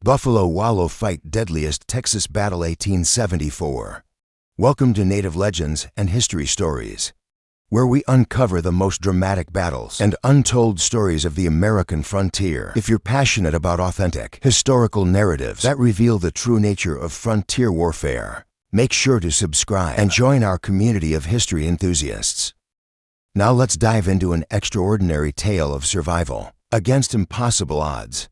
Buffalo Wallow Fight Deadliest Texas Battle 1874. Welcome to Native Legends and History Stories, where we uncover the most dramatic battles and untold stories of the American frontier. If you're passionate about authentic, historical narratives that reveal the true nature of frontier warfare, make sure to subscribe and join our community of history enthusiasts. Now let's dive into an extraordinary tale of survival against impossible odds.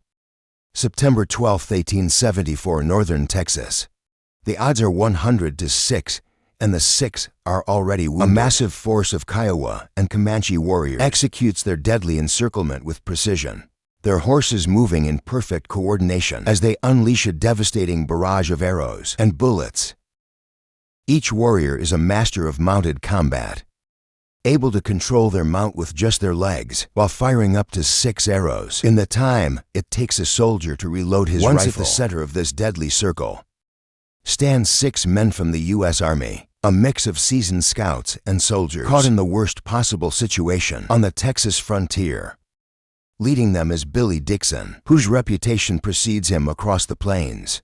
September 12, 1874, Northern Texas. The odds are 100 to 6, and the 6 are already wounded. A massive force of Kiowa and Comanche warriors executes their deadly encirclement with precision, their horses moving in perfect coordination as they unleash a devastating barrage of arrows and bullets. Each warrior is a master of mounted combat, able to control their mount with just their legs while firing up to 6 arrows in the time it takes a soldier to reload his rifle. Once at the center of this deadly circle stand 6 men from the U.S. Army, a mix of seasoned scouts and soldiers caught in the worst possible situation on the Texas frontier. Leading them is Billy Dixon, whose reputation precedes him across the plains.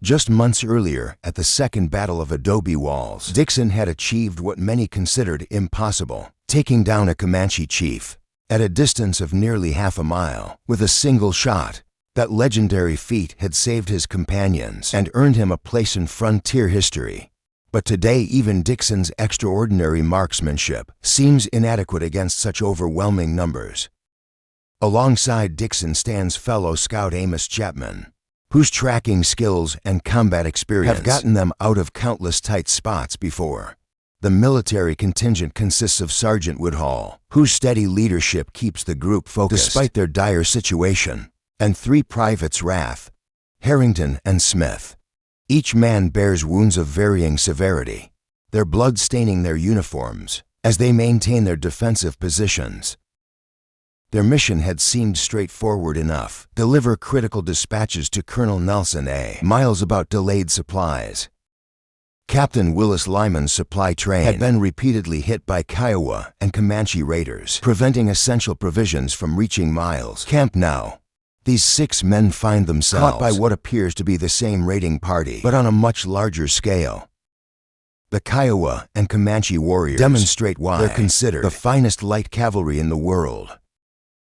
Just months earlier, at the Second Battle of Adobe Walls, Dixon had achieved what many considered impossible, taking down a Comanche chief at a distance of nearly half a mile with a single shot. That legendary feat had saved his companions and earned him a place in frontier history. But today, even Dixon's extraordinary marksmanship seems inadequate against such overwhelming numbers. Alongside Dixon stands fellow scout Amos Chapman, whose tracking skills and combat experience have gotten them out of countless tight spots before. The military contingent consists of Sergeant Woodhull, whose steady leadership keeps the group focused despite their dire situation, and 3 privates Rath, Harrington, and Smith. Each man bears wounds of varying severity, their blood staining their uniforms as they maintain their defensive positions. Their mission had seemed straightforward enough: deliver critical dispatches to Colonel Nelson A. Miles about delayed supplies. Captain Willis Lyman's supply train had been repeatedly hit by Kiowa and Comanche raiders, preventing essential provisions from reaching Miles' camp now. These 6 men find themselves caught by what appears to be the same raiding party, but on a much larger scale. The Kiowa and Comanche warriors demonstrate why they're considered the finest light cavalry in the world.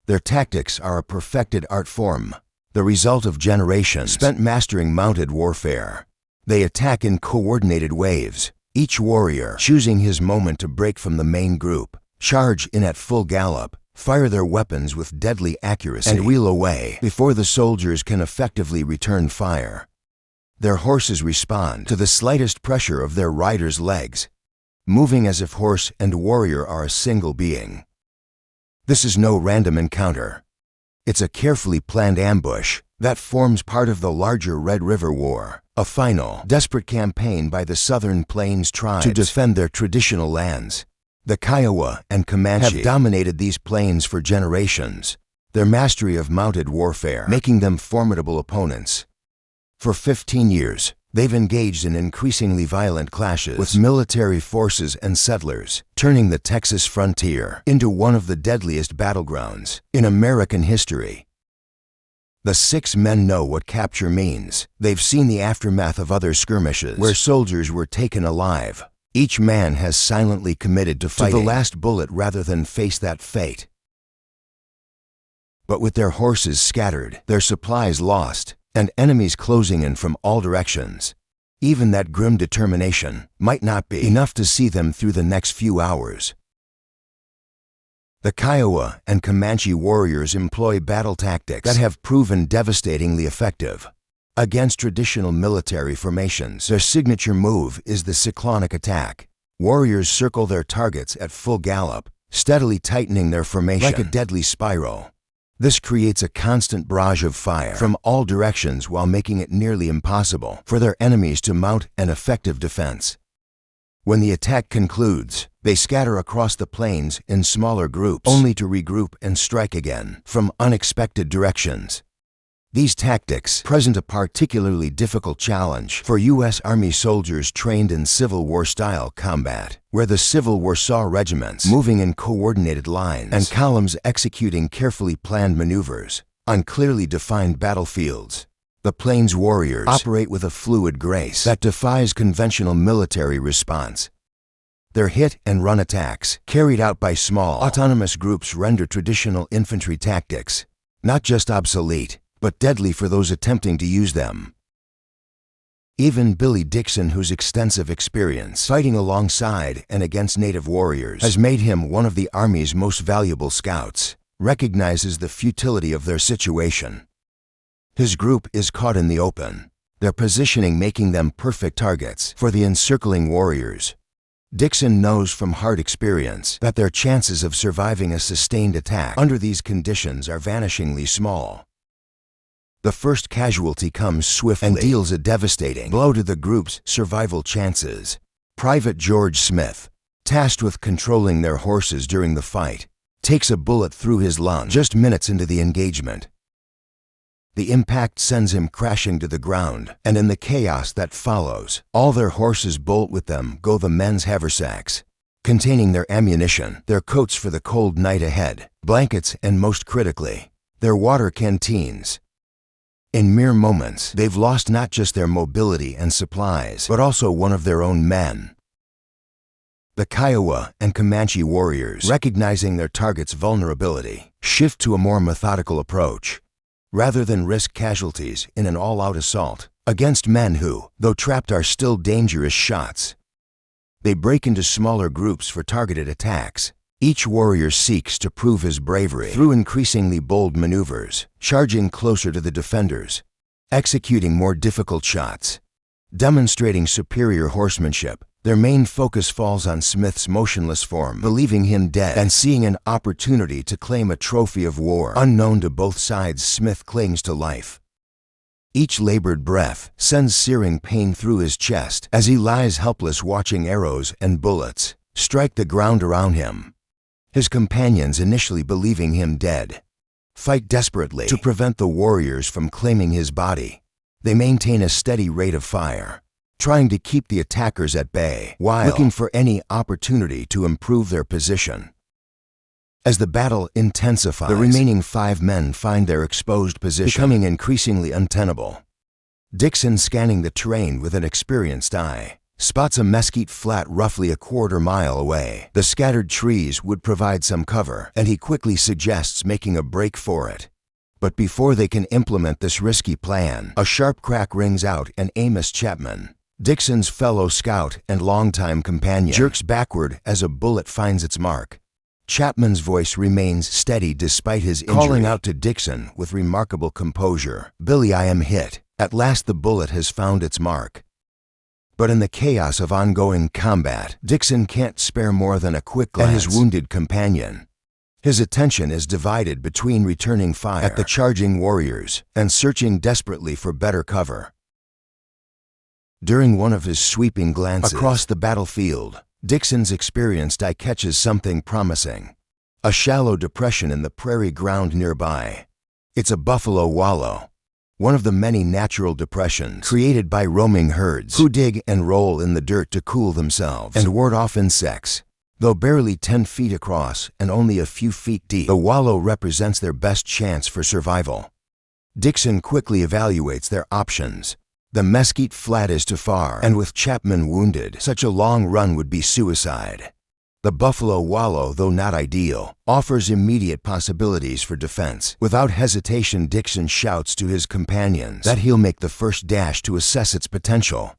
Their tactics are a perfected art form, the result of generations spent mastering mounted warfare. They attack in coordinated waves, each warrior choosing his moment to break from the main group, charge in at full gallop, fire their weapons with deadly accuracy, and wheel away before the soldiers can effectively return fire. Their horses respond to the slightest pressure of their riders' legs, moving as if horse and warrior are a single being. This is no random encounter. It's a carefully planned ambush that forms part of the larger Red River War, a final, desperate campaign by the Southern Plains tribes to defend their traditional lands. The Kiowa and Comanche have dominated these plains for generations, their mastery of mounted warfare making them formidable opponents. For 15 years, they've engaged in increasingly violent clashes with military forces and settlers, turning the Texas frontier into one of the deadliest battlegrounds in American history. The 6 men know what capture means. They've seen the aftermath of other skirmishes where soldiers were taken alive. Each man has silently committed to fighting to the last bullet rather than face that fate. But with their horses scattered, their supplies lost, and enemies closing in from all directions, even that grim determination might not be enough to see them through the next few hours. The Kiowa and Comanche warriors employ battle tactics that have proven devastatingly effective. Against traditional military formations, their signature move is the cyclonic attack. Warriors circle their targets at full gallop, steadily tightening their formation like a deadly spiral. This creates a constant barrage of fire from all directions while making it nearly impossible for their enemies to mount an effective defense. When the attack concludes, they scatter across the plains in smaller groups, only to regroup and strike again from unexpected directions. These tactics present a particularly difficult challenge for U.S. Army soldiers trained in Civil War-style combat, where the Civil War saw regiments moving in coordinated lines and columns executing carefully planned maneuvers on clearly defined battlefields. The Plains warriors operate with a fluid grace that defies conventional military response. Their hit-and-run attacks, carried out by small, autonomous groups, render traditional infantry tactics not just obsolete, but deadly for those attempting to use them. Even Billy Dixon, whose extensive experience fighting alongside and against native warriors has made him one of the Army's most valuable scouts, recognizes the futility of their situation. His group is caught in the open, their positioning making them perfect targets for the encircling warriors. Dixon knows from hard experience that their chances of surviving a sustained attack under these conditions are vanishingly small. The first casualty comes swiftly and deals a devastating blow to the group's survival chances. Private George Smith, tasked with controlling their horses during the fight, takes a bullet through his lung just minutes into the engagement. The impact sends him crashing to the ground, and in the chaos that follows, all their horses bolt with them go the men's haversacks, containing their ammunition, their coats for the cold night ahead, blankets, and most critically, their water canteens. In mere moments, they've lost not just their mobility and supplies, but also one of their own men. The Kiowa and Comanche warriors, recognizing their target's vulnerability, shift to a more methodical approach, rather than risk casualties in an all-out assault against men who, though trapped, are still dangerous shots. They break into smaller groups for targeted attacks. Each warrior seeks to prove his bravery through increasingly bold maneuvers, charging closer to the defenders, executing more difficult shots, demonstrating superior horsemanship. Their main focus falls on Smith's motionless form, believing him dead and seeing an opportunity to claim a trophy of war. Unknown to both sides, Smith clings to life. Each labored breath sends searing pain through his chest as he lies helpless, watching arrows and bullets strike the ground around him. His companions, initially believing him dead, fight desperately to prevent the warriors from claiming his body. They maintain a steady rate of fire, trying to keep the attackers at bay while looking for any opportunity to improve their position. As the battle intensifies, the remaining 5 men find their exposed position becoming increasingly untenable. Dixon, scanning the terrain with an experienced eye, spots a mesquite flat roughly a quarter-mile away. The scattered trees would provide some cover, and he quickly suggests making a break for it. But before they can implement this risky plan, a sharp crack rings out and Amos Chapman, Dixon's fellow scout and longtime companion, jerks backward as a bullet finds its mark. Chapman's voice remains steady despite his injury, calling out to Dixon with remarkable composure, "Billy, I am hit." At last the bullet has found its mark. But in the chaos of ongoing combat, Dixon can't spare more than a quick glance at his wounded companion. His attention is divided between returning fire at the charging warriors and searching desperately for better cover. During one of his sweeping glances across the battlefield, Dixon's experienced eye catches something promising. A shallow depression in the prairie ground nearby. It's a Buffalo Wallow, one of the many natural depressions created by roaming herds who dig and roll in the dirt to cool themselves and ward off insects. Though barely 10 feet across and only a few feet deep, the wallow represents their best chance for survival. Dixon quickly evaluates their options. The mesquite flat is too far, and with Chapman wounded, such a long run would be suicide. The Buffalo Wallow, though not ideal, offers immediate possibilities for defense. Without hesitation, Dixon shouts to his companions that he'll make the first dash to assess its potential.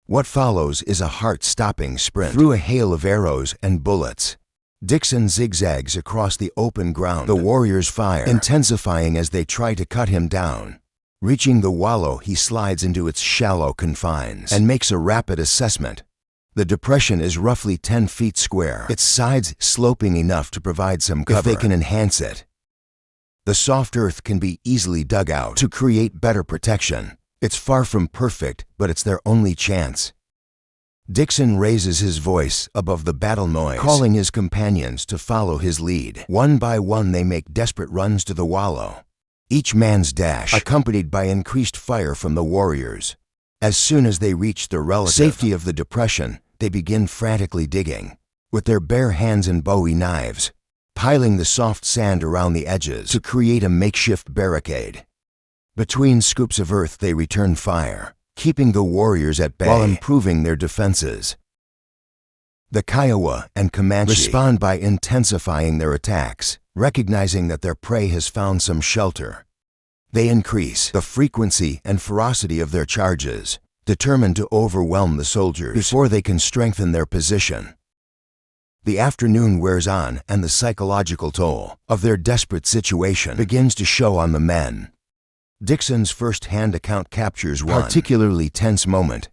What follows is a heart-stopping sprint through a hail of arrows and bullets. Dixon zigzags across the open ground, the warriors' fire intensifying as they try to cut him down. Reaching the wallow, he slides into its shallow confines and makes a rapid assessment. The depression is roughly 10 feet square, its sides sloping enough to provide some cover if they can enhance it. The soft earth can be easily dug out to create better protection. It's far from perfect, but it's their only chance. Dixon raises his voice above the battle noise, calling his companions to follow his lead. One by one, they make desperate runs to the wallow, each man's dash accompanied by increased fire from the warriors. As soon as they reach the relative safety of the depression, they begin frantically digging, with their bare hands and Bowie knives, piling the soft sand around the edges to create a makeshift barricade. Between scoops of earth they return fire, keeping the warriors at bay while improving their defenses. The Kiowa and Comanche respond by intensifying their attacks, recognizing that their prey has found some shelter. They increase the frequency and ferocity of their charges, determined to overwhelm the soldiers before they can strengthen their position. The afternoon wears on, and the psychological toll of their desperate situation begins to show on the men. Dixon's first-hand account captures one particularly tense moment.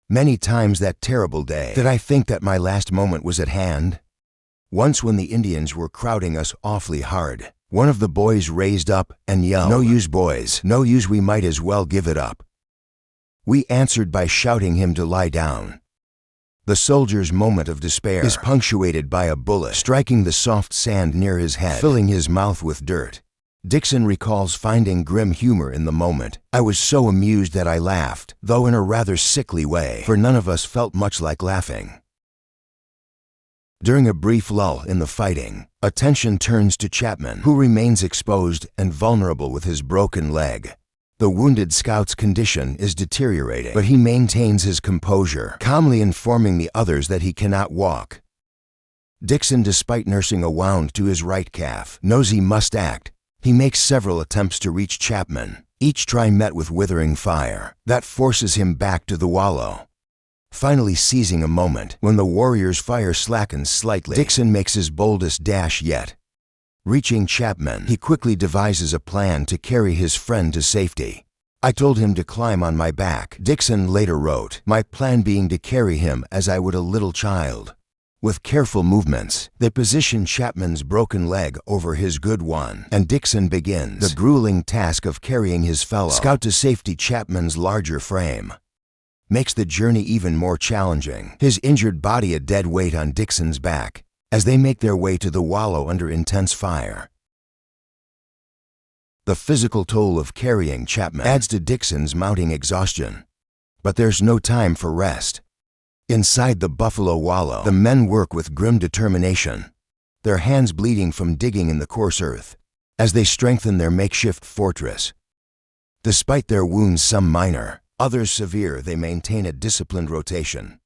Many times that terrible day did I think that my last moment was at hand. Once when the Indians were crowding us awfully hard, one of the boys raised up and yelled, "No use, boys, no use, we might as well give it up." We answered by shouting him to lie down. The soldier's moment of despair is punctuated by a bullet striking the soft sand near his head, filling his mouth with dirt. Dixon recalls finding grim humor in the moment. "I was so amused that I laughed, though in a rather sickly way, for none of us felt much like laughing." During a brief lull in the fighting, attention turns to Chapman, who remains exposed and vulnerable with his broken leg. The wounded scout's condition is deteriorating, but he maintains his composure, calmly informing the others that he cannot walk. Dixon, despite nursing a wound to his right calf, knows he must act. He makes several attempts to reach Chapman, each try met with withering fire. That forces him back to the wallow. Finally seizing a moment when the warrior's fire slackens slightly, Dixon makes his boldest dash yet. Reaching Chapman, he quickly devises a plan to carry his friend to safety. "I told him to climb on my back," Dixon later wrote, "my plan being to carry him as I would a little child." With careful movements, they position Chapman's broken leg over his good one, and Dixon begins the grueling task of carrying his fellow scout to safety. Chapman's larger frame makes the journey even more challenging, his injured body a dead weight on Dixon's back, as they make their way to the wallow under intense fire. The physical toll of carrying Chapman adds to Dixon's mounting exhaustion. But there's no time for rest. Inside the Buffalo Wallow, the men work with grim determination, their hands bleeding from digging in the coarse earth, as they strengthen their makeshift fortress. Despite their wounds, some minor, others severe, they maintain a disciplined rotation.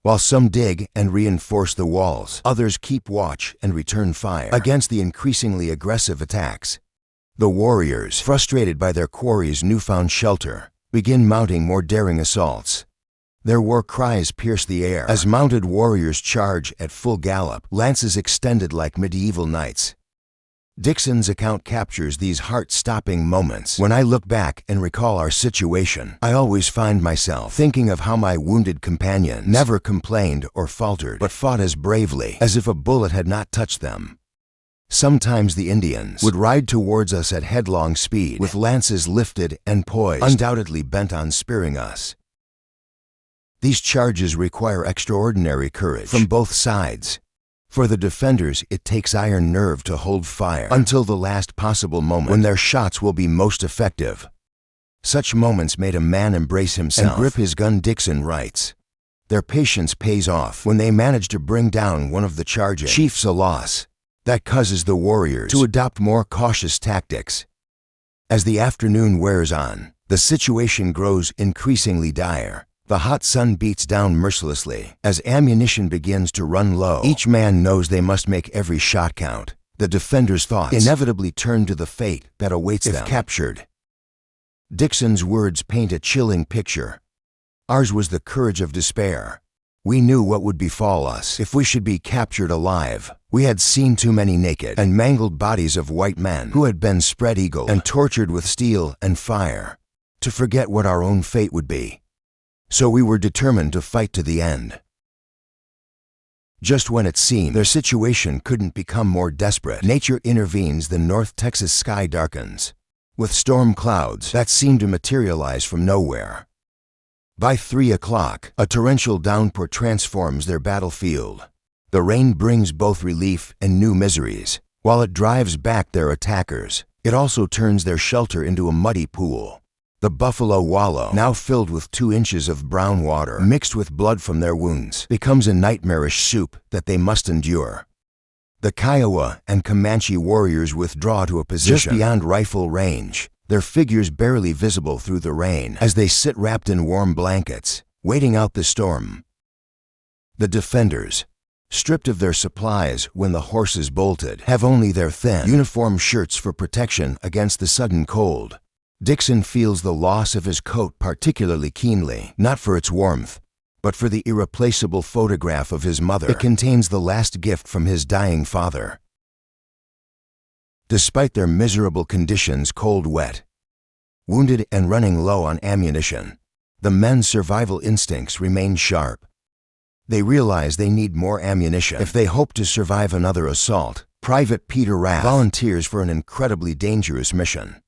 While some dig and reinforce the walls, others keep watch and return fire against the increasingly aggressive attacks. The warriors, frustrated by their quarry's newfound shelter, begin mounting more daring assaults. Their war cries pierce the air as mounted warriors charge at full gallop, lances extended like medieval knights. Dixon's account captures these heart-stopping moments. "When I look back and recall our situation, I always find myself thinking of how my wounded companions never complained or faltered, but fought as bravely as if a bullet had not touched them. Sometimes the Indians would ride towards us at headlong speed, with lances lifted and poised, undoubtedly bent on spearing us. These charges require extraordinary courage from both sides. For the defenders, it takes iron nerve to hold fire until the last possible moment when their shots will be most effective. Such moments made a man embrace himself and grip his gun," Dixon writes. Their patience pays off when they manage to bring down one of the charging chiefs, a loss that causes the warriors to adopt more cautious tactics. As the afternoon wears on, the situation grows increasingly dire. The hot sun beats down mercilessly. As ammunition begins to run low, each man knows they must make every shot count. The defenders' thoughts inevitably turn to the fate that awaits them if captured. Dixon's words paint a chilling picture. "Ours was the courage of despair. We knew what would befall us if we should be captured alive. We had seen too many naked and mangled bodies of white men who had been spread-eagled and tortured with steel and fire, to forget what our own fate would be. So we were determined to fight to the end." Just when it seemed their situation couldn't become more desperate, nature intervenes. The North Texas sky darkens, with storm clouds that seem to materialize from nowhere. By 3 o'clock, a torrential downpour transforms their battlefield. The rain brings both relief and new miseries. While it drives back their attackers, it also turns their shelter into a muddy pool. The Buffalo Wallow, now filled with 2 inches of brown water mixed with blood from their wounds, becomes a nightmarish soup that they must endure. The Kiowa and Comanche warriors withdraw to a position just beyond rifle range. their figures barely visible through the rain as they sit wrapped in warm blankets, waiting out the storm. The defenders, stripped of their supplies when the horses bolted, have only their thin uniform shirts for protection against the sudden cold. Dixon feels the loss of his coat particularly keenly, not for its warmth, but for the irreplaceable photograph of his mother. It contains the last gift from his dying father. Despite their miserable conditions, cold, wet, wounded, and running low on ammunition, the men's survival instincts remain sharp. They realize they need more ammunition if they hope to survive another assault. Private Peter Rath volunteers for an incredibly dangerous mission,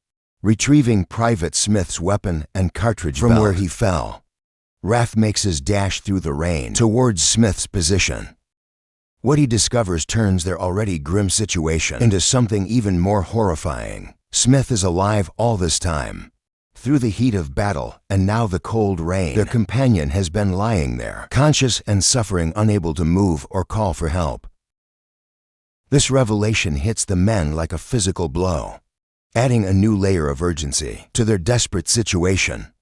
retrieving Private Smith's weapon and cartridge belt from where he fell. Rath makes his dash through the rain towards Smith's position. What he discovers turns their already grim situation into something even more horrifying. Smith is alive all this time. Through the heat of battle and now the cold rain, their companion has been lying there, conscious and suffering, unable to move or call for help. This revelation hits the men like a physical blow, adding a new layer of urgency to their desperate situation.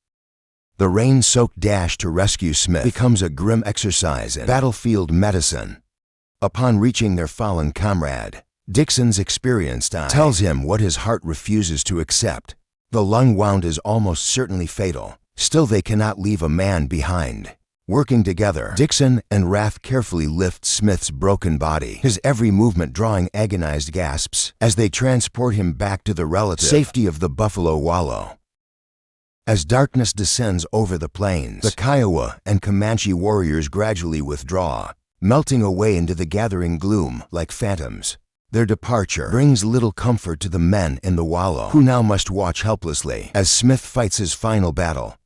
The rain-soaked dash to rescue Smith becomes a grim exercise in battlefield medicine. Upon reaching their fallen comrade, Dixon's experienced eye tells him what his heart refuses to accept. The lung wound is almost certainly fatal. Still, they cannot leave a man behind. Working together, Dixon and Rath carefully lift Smith's broken body, his every movement drawing agonized gasps as they transport him back to the relative safety of the Buffalo Wallow. As darkness descends over the plains, the Kiowa and Comanche warriors gradually withdraw, melting away into the gathering gloom like phantoms. Their departure brings little comfort to the men in the Wallow, who now must watch helplessly as Smith fights his final battle.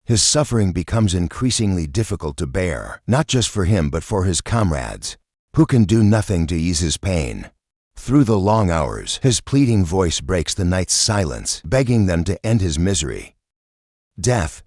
His suffering becomes increasingly difficult to bear, not just for him but for his comrades, who can do nothing to ease his pain. Through the long hours, his pleading voice breaks the night's silence, begging them to end his misery. Death,